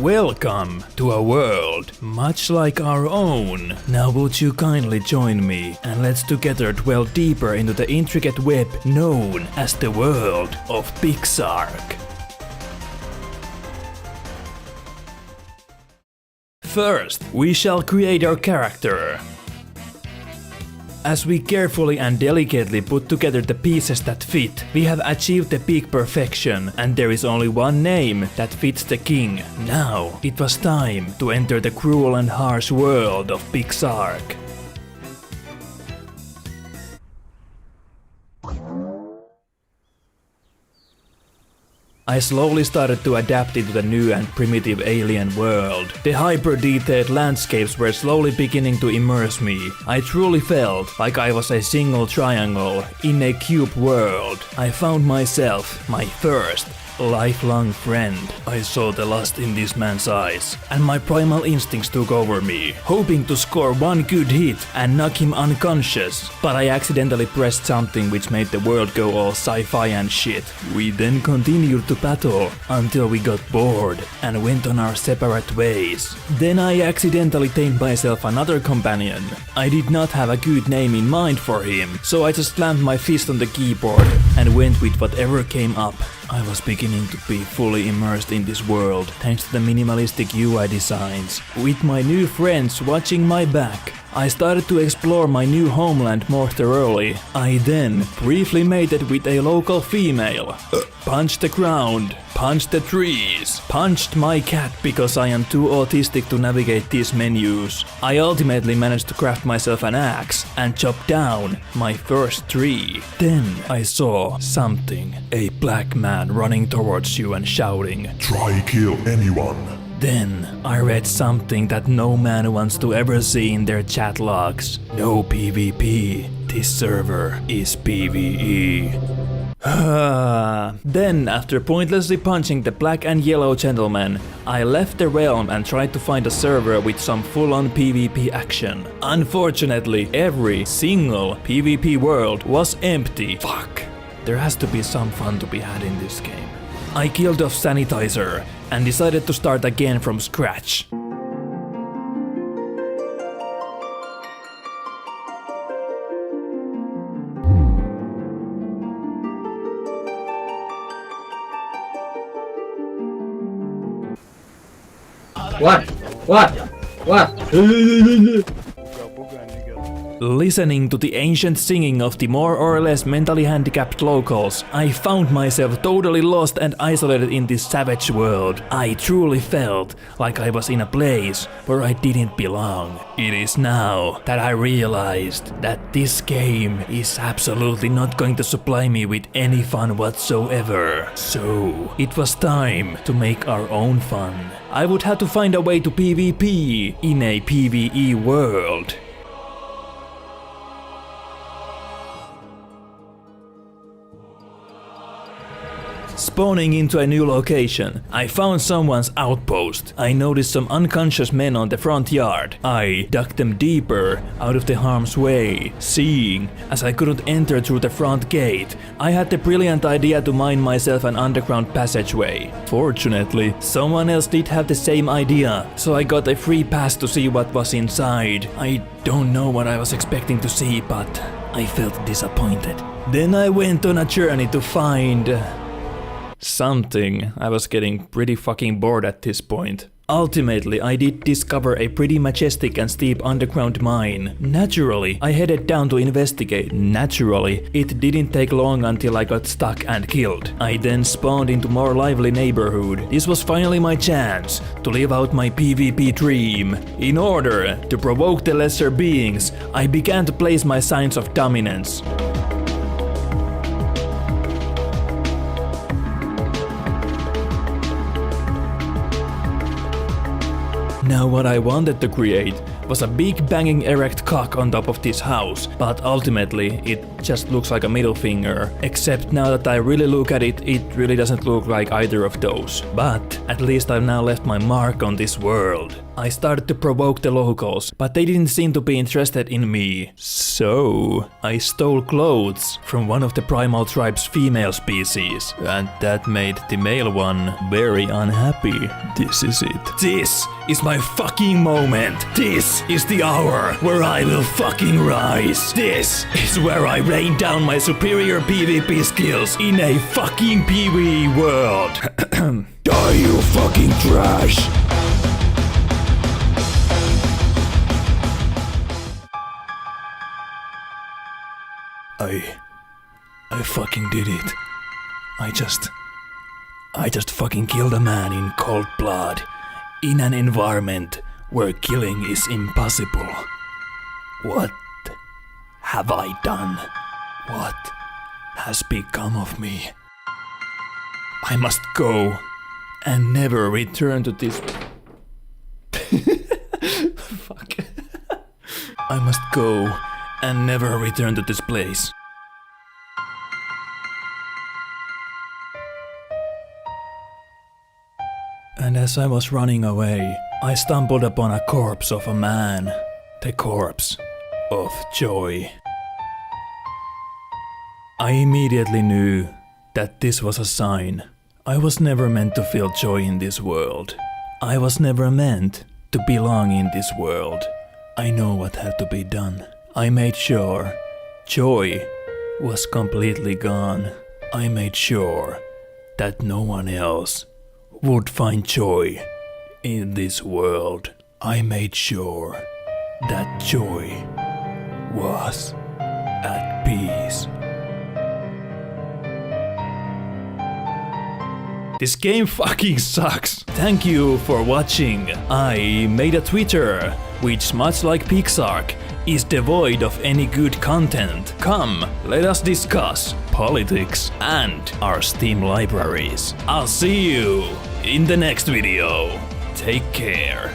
Welcome to a world much like our own. Now would you kindly join me and let's together dwell deeper into the intricate web known as the world of Pixark. First, we shall create our character. As we carefully and delicately put together the pieces that fit, we have achieved the peak perfection, and there is only one name that fits the king. Now, it was time to enter the cruel and harsh world of Pixark. I slowly started to adapt into the new and primitive alien world. The hyper-detailed landscapes were slowly beginning to immerse me. I truly felt like I was a single triangle in a cube world. I found myself my first lifelong friend. I saw the lust in this man's eyes, and my primal instincts took over me, hoping to score one good hit and knock him unconscious. But I accidentally pressed something which made the world go all sci-fi and shit. We then continued to battle until we got bored and went on our separate ways. Then I accidentally tamed myself another companion. I did not have a good name in mind for him, so I just slammed my fist on the keyboard and went with whatever came up. I was beginning to be fully immersed in this world thanks to the minimalistic UI designs. With my new friends watching my back, I started to explore my new homeland more thoroughly. I then briefly mated with a local female, punched the ground, punched the trees, punched my cat because I am too autistic to navigate these menus. I ultimately managed to craft myself an axe and chop down my first tree. Then I saw something, a black man running towards you and shouting, "Try kill anyone." Then I read something that no man wants to ever see in their chat logs. No PvP, this server is PvE. Then, after pointlessly punching the black and yellow gentleman, I left the realm and tried to find a server with some full-on PvP action. Unfortunately, every single PvP world was empty. Fuck. There has to be some fun to be had in this game. I killed off Sanitizer and decided to start again from scratch. What? Listening to the ancient singing of the more or less mentally handicapped locals, I found myself totally lost and isolated in this savage world. I truly felt like I was in a place where I didn't belong. It is now that I realized that this game is absolutely not going to supply me with any fun whatsoever. So, it was time to make our own fun. I would have to find a way to PvP in a PvE world. Spawning into a new location, I found someone's outpost. I noticed some unconscious men on the front yard. I ducked them deeper out of the harm's way. Seeing as I couldn't enter through the front gate, I had the brilliant idea to mine myself an underground passageway. Fortunately, someone else did have the same idea, so I got a free pass to see what was inside. I don't know what I was expecting to see, but I felt disappointed. Then I went on a journey to find something. I was getting pretty fucking bored at this point. Ultimately, I did discover a pretty majestic and steep underground mine. Naturally, I headed down to investigate. Naturally, it didn't take long until I got stuck and killed. I then spawned into more lively neighborhood. This was finally my chance to live out my PvP dream. In order to provoke the lesser beings, I began to place my signs of dominance. Now what I wanted to create was a big banging erect cock on top of this house, but ultimately it just looks like a middle finger. Except now that I really look at it, it really doesn't look like either of those. But at least I've now left my mark on this world. I started to provoke the locals, but they didn't seem to be interested in me. So I stole clothes from one of the Primal tribe's female species, and that made the male one very unhappy. This is it. This is my fucking moment. This is the hour where I will fucking rise. This is where I rain down my superior PvP skills in a fucking PvE world. Die, you fucking trash! I fucking did it. I just fucking killed a man in cold blood in an environment where killing is impossible. What have I done? What has become of me? I must go and never return to this. Fuck. I must go and never return to this place. And as I was running away, I stumbled upon a corpse of a man. The corpse of joy. I immediately knew that this was a sign. I was never meant to feel joy in this world. I was never meant to belong in this world. I know what had to be done. I made sure joy was completely gone. I made sure that no one else would find joy in this world. I made sure that joy was at peace. This game fucking sucks. Thank you for watching. I made a Twitter, which much like Pixark, is devoid of any good content. Come, let us discuss politics and our Steam libraries. I'll see you in the next video. Take care.